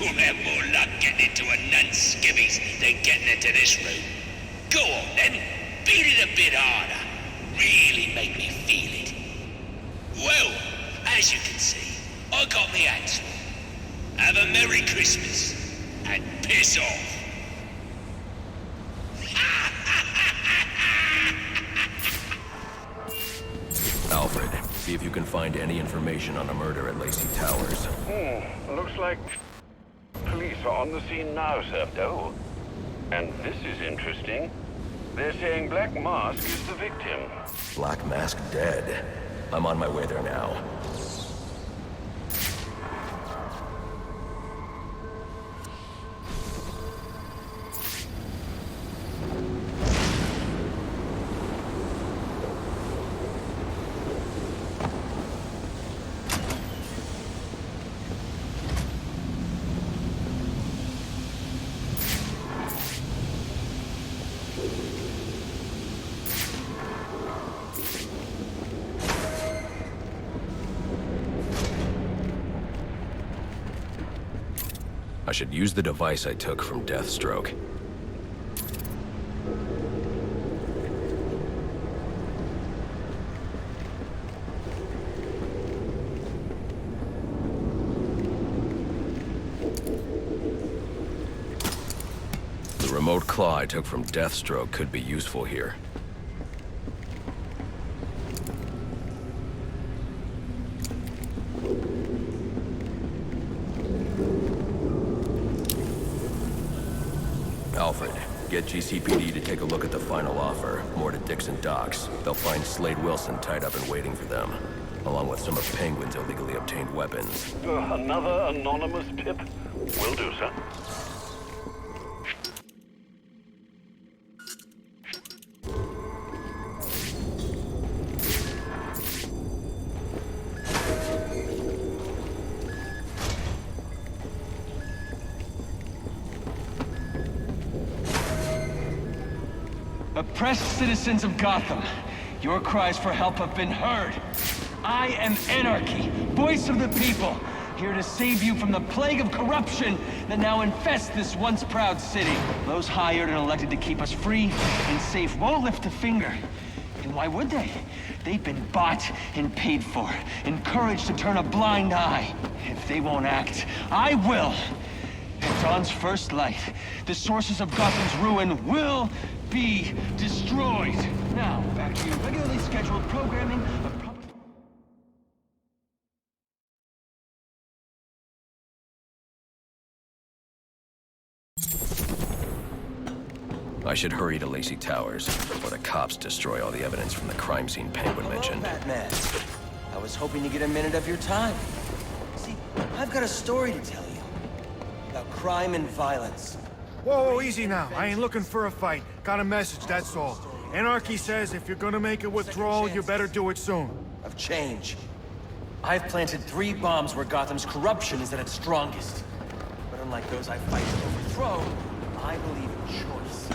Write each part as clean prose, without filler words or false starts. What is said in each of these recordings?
You'll have more luck getting into a nun's skivvies than getting into this room. Go on then, beat it a bit harder. Really make me feel it. Well, as you can see, I got me hands full. Have a Merry Christmas, and piss off. Alfred, see if you can find any information on a murder at Lacey Towers. Looks like police are on the scene now, sir. Oh, and this is interesting. They're saying Black Mask is the victim. Black Mask dead. I'm on my way there now. I should use the device I took from Deathstroke. The remote claw I took from Deathstroke could be useful here. Alfred, get GCPD to take a look at the final offer, more to Dixon Docks. They'll find Slade Wilson tied up and waiting for them, along with some of Penguin's illegally obtained weapons. Another anonymous tip? Will do, sir. Oppressed citizens of Gotham, your cries for help have been heard. I am Anarchy, voice of the people, here to save you from the plague of corruption that now infests this once proud city. Those hired and elected to keep us free and safe won't lift a finger. And why would they? They've been bought and paid for, encouraged to turn a blind eye. If they won't act, I will. At dawn's first light, the sources of Gotham's ruin will be destroyed. Now, back to your regularly scheduled programming of I should hurry to Lacey Towers before the cops destroy all the evidence from the crime scene Penguin mentioned. Batman. I was hoping to get a minute of your time. See, I've got a story to tell you about crime and violence. Whoa, easy now. I ain't looking for a fight. Got a message, that's all. Anarchy says if you're gonna make a withdrawal, you better do it soon. Of change. I've planted 3 bombs where Gotham's corruption is at its strongest. But unlike those I fight to overthrow, I believe in choice.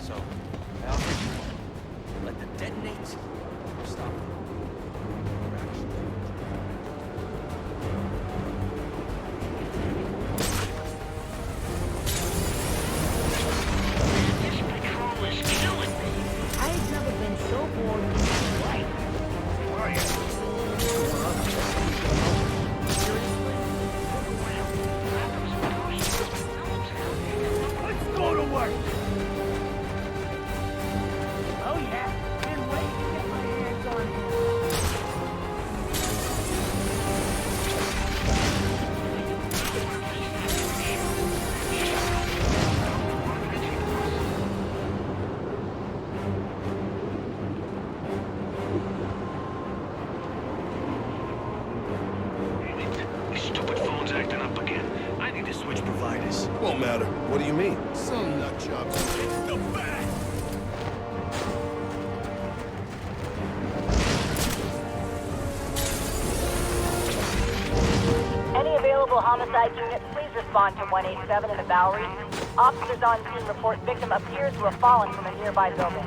So, I offer you one. Let them detonate, or stop them. Won't matter. What do you mean? Some nut job. The back! Any available homicide units, please respond to 187 in the Bowery. Officers on scene report victim appears to have fallen from a nearby building.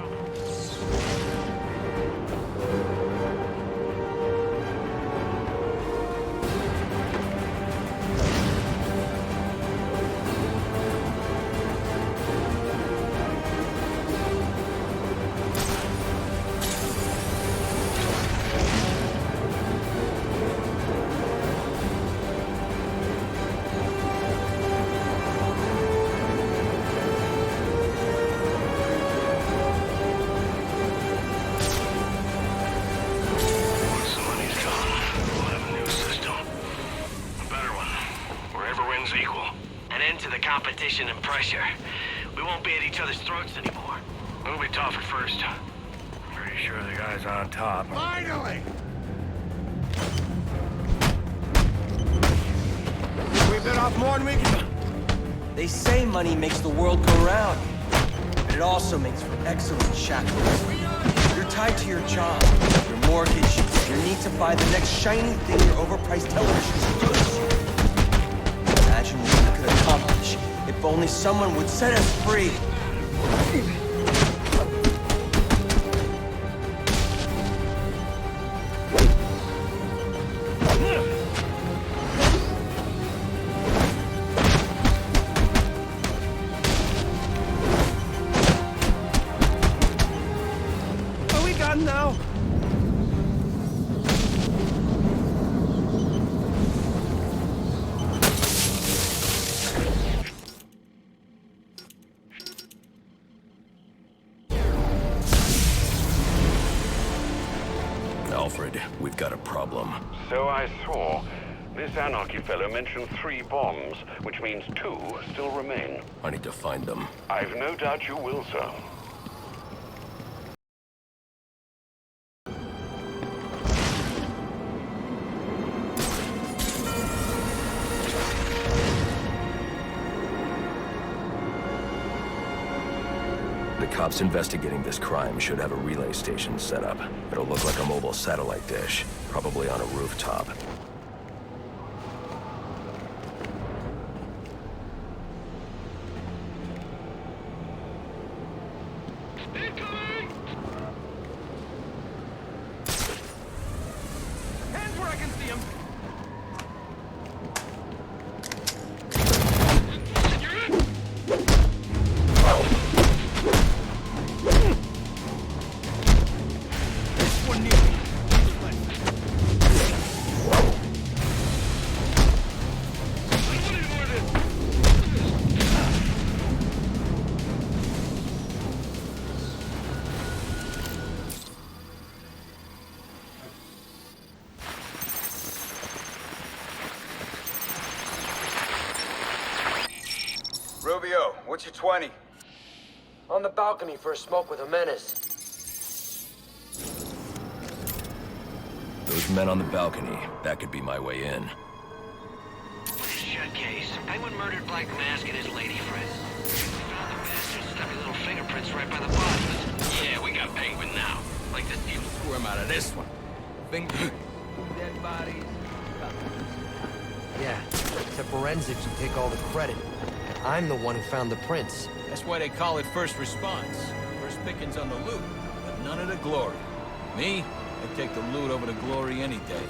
to the competition and pressure. We won't be at each other's throats anymore. Who'll we talking first? Pretty sure the guy's on top. Finally! We bit off more than we can... They say money makes the world go round. But it also makes for excellent shackles. You're tied to your job, your mortgage, your need to buy the next shiny thing your overpriced televisions lose. Imagine what we could accomplish if only someone would set us free. What we got now? Alfred, we've got a problem. So I saw. This Anarchy fellow mentioned 3 bombs, which means 2 still remain. I need to find them. I've no doubt you will, sir. The cops investigating this crime should have a relay station set up. It'll look like a mobile satellite dish, probably on a rooftop. Hands where I can see him. Rubio, what's your 20? On the balcony for a smoke with a menace. Those men on the balcony, that could be my way in. Shut case. Penguin murdered Black Mask and his lady friend. We found the bastard, stuck his little fingerprints right by the bodies. Yeah, we got Penguin now. Like this deal will screw him out of this one. Dead bodies. Yeah, except forensics will take all the credit. I'm the one who found the prints. That's why they call it first response. First pickings on the loot, but none of the glory. Me, I'd take the loot over the glory any day.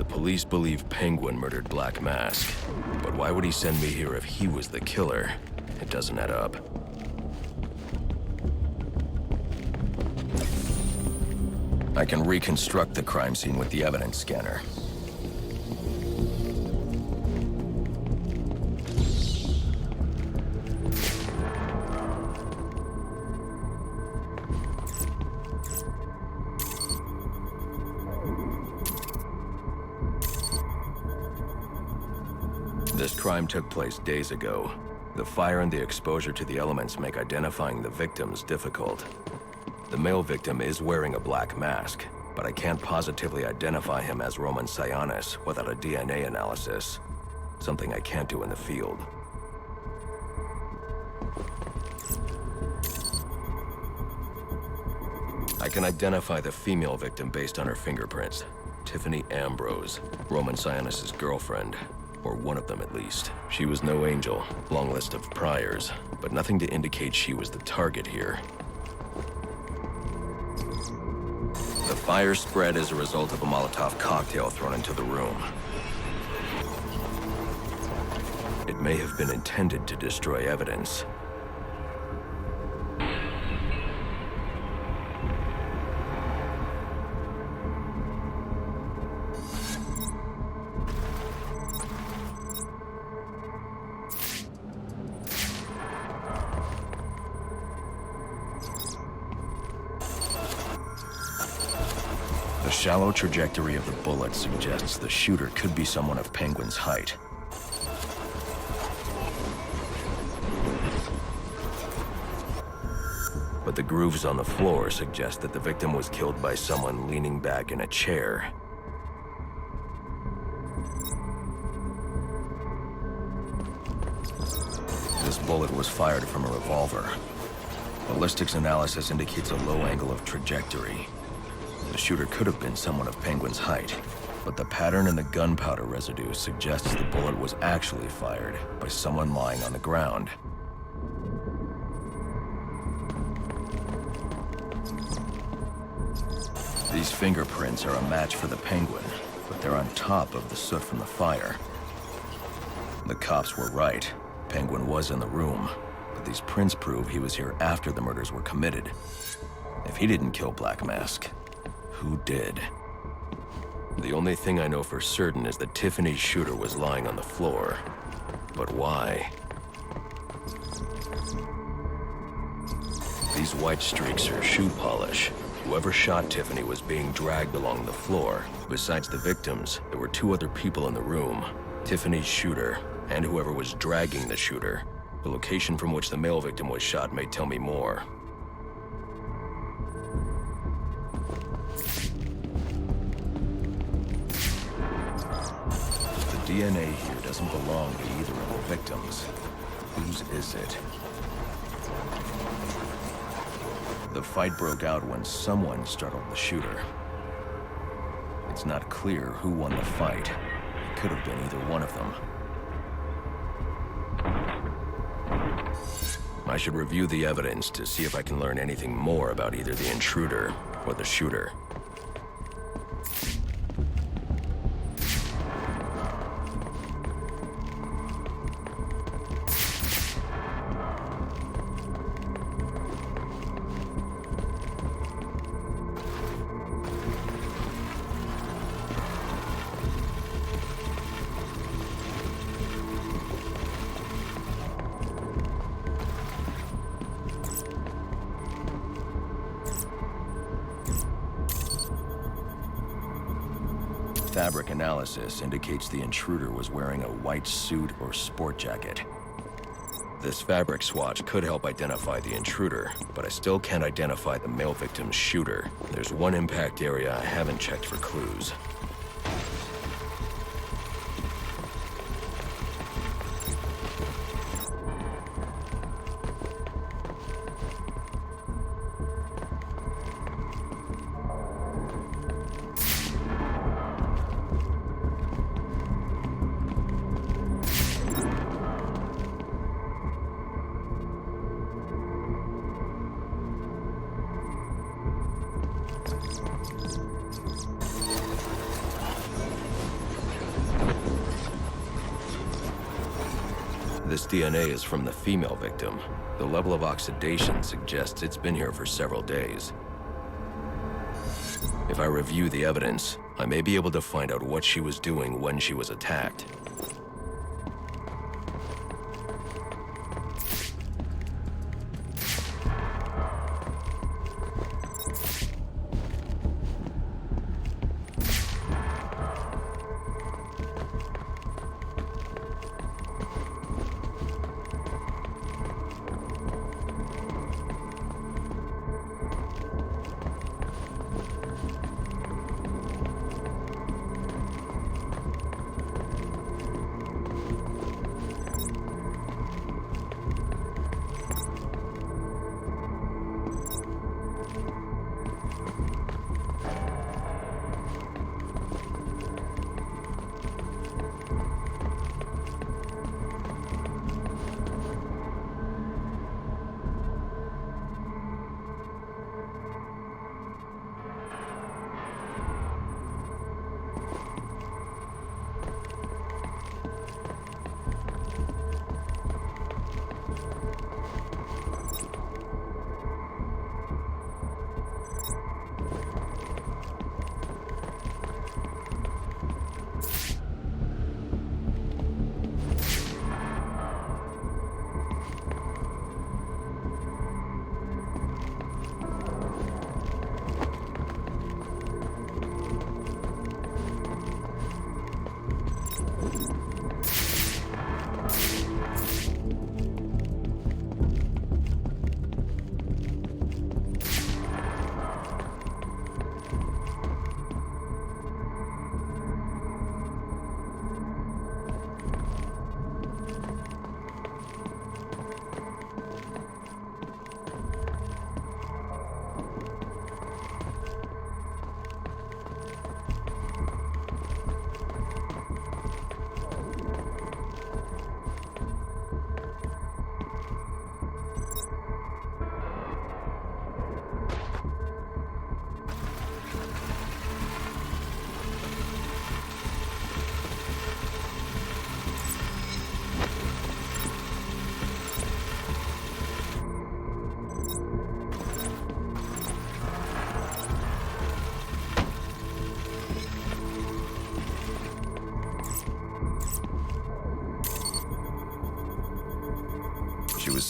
Police believe Penguin murdered Black Mask. But why would he send me here if he was the killer? It doesn't add up. I can reconstruct the crime scene with the evidence scanner. This crime took place days ago. The fire and the exposure to the elements make identifying the victims difficult. The male victim is wearing a black mask, but I can't positively identify him as Roman Sionis without a DNA analysis. Something I can't do in the field. I can identify the female victim based on her fingerprints. Tiffany Ambrose, Roman Sionis' girlfriend. Or one of them at least. She was no angel, long list of priors, but nothing to indicate she was the target here. The fire spread as a result of a Molotov cocktail thrown into the room. It may have been intended to destroy evidence. The shallow trajectory of the bullet suggests the shooter could be someone of Penguin's height. But the grooves on the floor suggest that the victim was killed by someone leaning back in a chair. This bullet was fired from a revolver. Ballistics analysis indicates a low angle of trajectory. The shooter could have been someone of Penguin's height, but the pattern in the gunpowder residue suggests the bullet was actually fired by someone lying on the ground. These fingerprints are a match for the Penguin, but they're on top of the soot from the fire. The cops were right. Penguin was in the room, but these prints prove he was here after the murders were committed. If he didn't kill Black Mask, who did? The only thing I know for certain is that Tiffany's shooter was lying on the floor. But why? These white streaks are shoe polish. Whoever shot Tiffany was being dragged along the floor. Besides the victims, there were two other people in the room. Tiffany's shooter, and whoever was dragging the shooter. The location from which the male victim was shot may tell me more. The DNA here doesn't belong to either of the victims. Whose is it? The fight broke out when someone startled the shooter. It's not clear who won the fight. It could have been either one of them. I should review the evidence to see if I can learn anything more about either the intruder or the shooter. Fabric analysis indicates the intruder was wearing a white suit or sport jacket. This fabric swatch could help identify the intruder, but I still can't identify the male victim's shooter. There's one impact area I haven't checked for clues. This DNA is from the female victim. The level of oxidation suggests it's been here for several days. If I review the evidence, I may be able to find out what she was doing when she was attacked.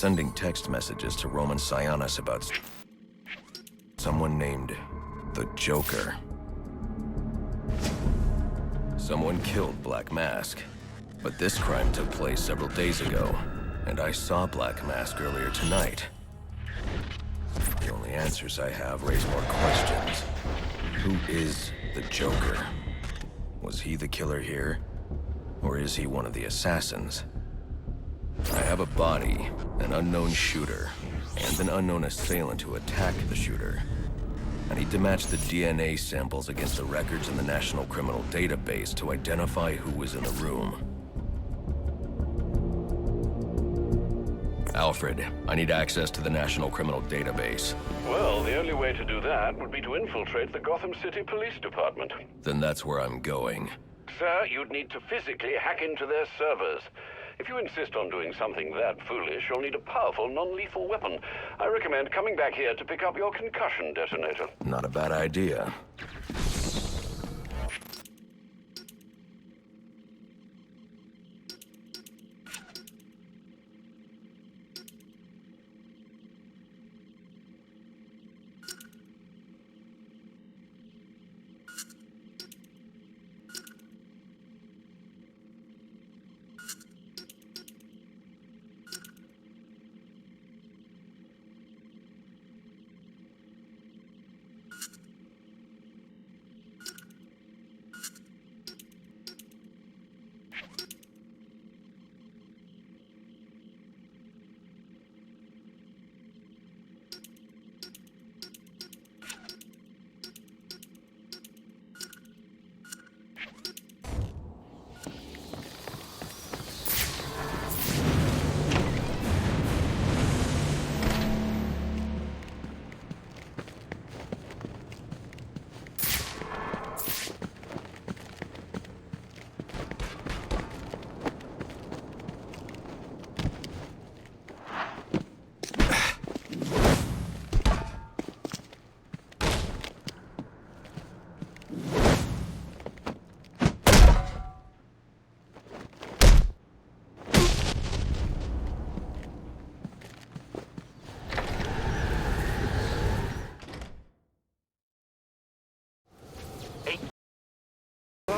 sending text messages to Roman Sionis about someone named the Joker. Someone killed Black Mask, but this crime took place several days ago, and I saw Black Mask earlier tonight. The only answers I have raise more questions. Who is the Joker? Was he the killer here? Or is he one of the assassins? I have a body, an unknown shooter, and an unknown assailant who attacked the shooter. I need to match the DNA samples against the records in the National Criminal Database to identify who was in the room. Alfred, I need access to the National Criminal Database. Well, the only way to do that would be to infiltrate the Gotham City Police Department. Then that's where I'm going. Sir, you'd need to physically hack into their servers. If you insist on doing something that foolish, you'll need a powerful, non-lethal weapon. I recommend coming back here to pick up your concussion detonator. Not a bad idea.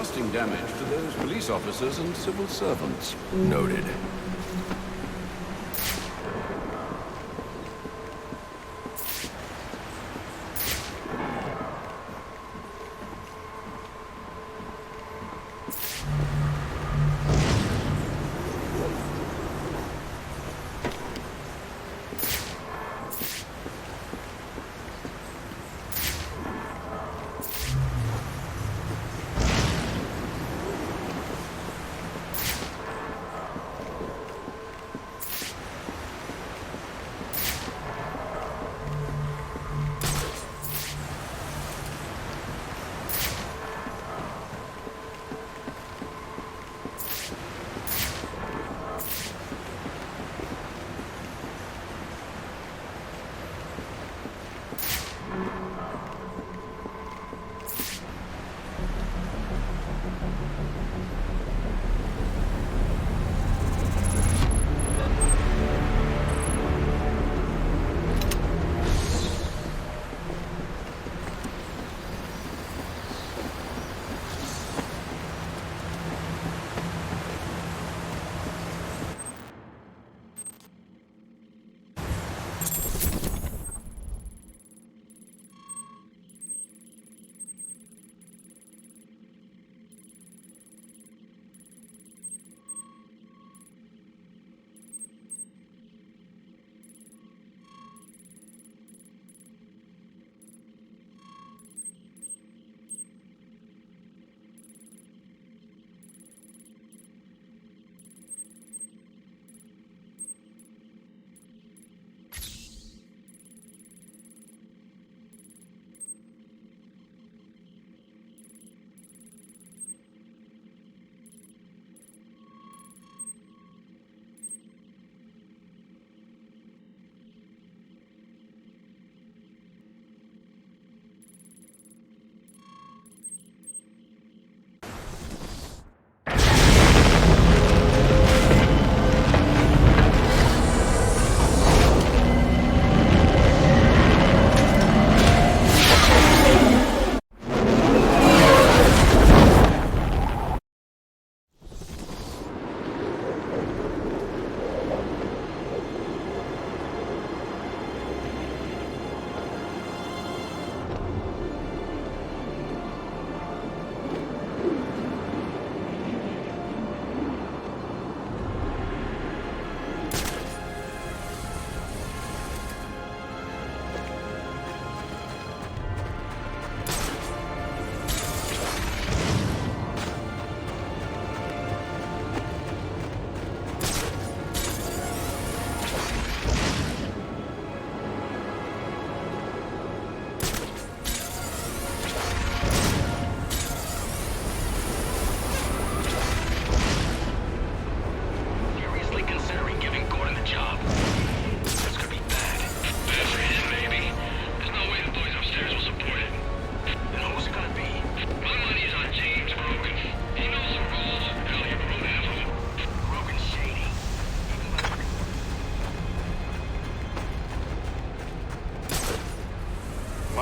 Lasting damage to those police officers and civil servants. Noted.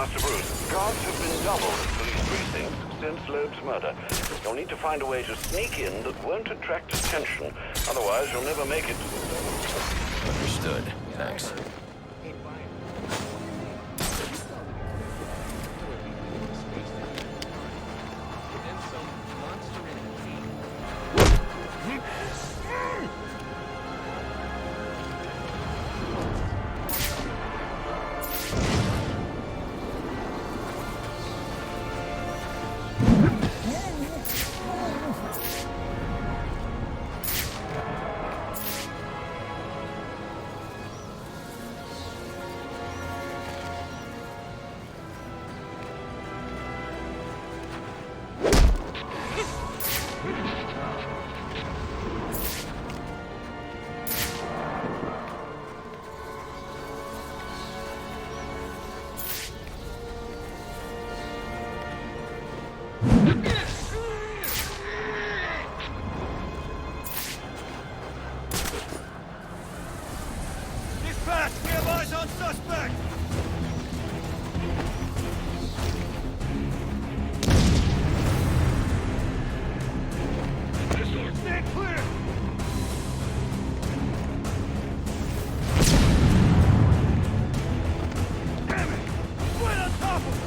Master Bruce, guards have been doubled at police precincts since Loeb's murder. You'll need to find a way to sneak in that won't attract attention. Otherwise, you'll never make it. Understood. Thanks. Dispatch! We have eyes on suspect! Stay clear! Damn it! Right on top of us!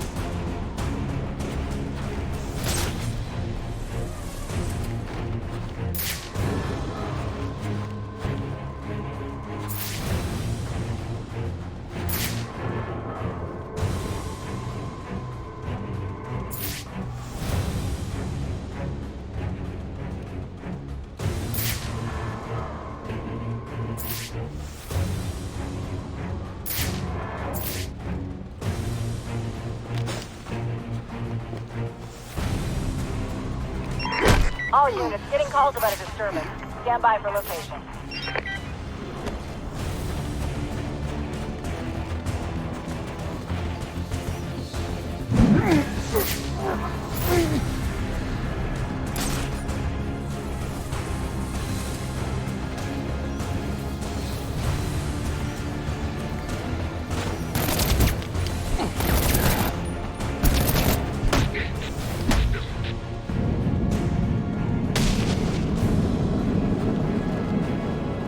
All units, getting calls about a disturbance. Stand by for location.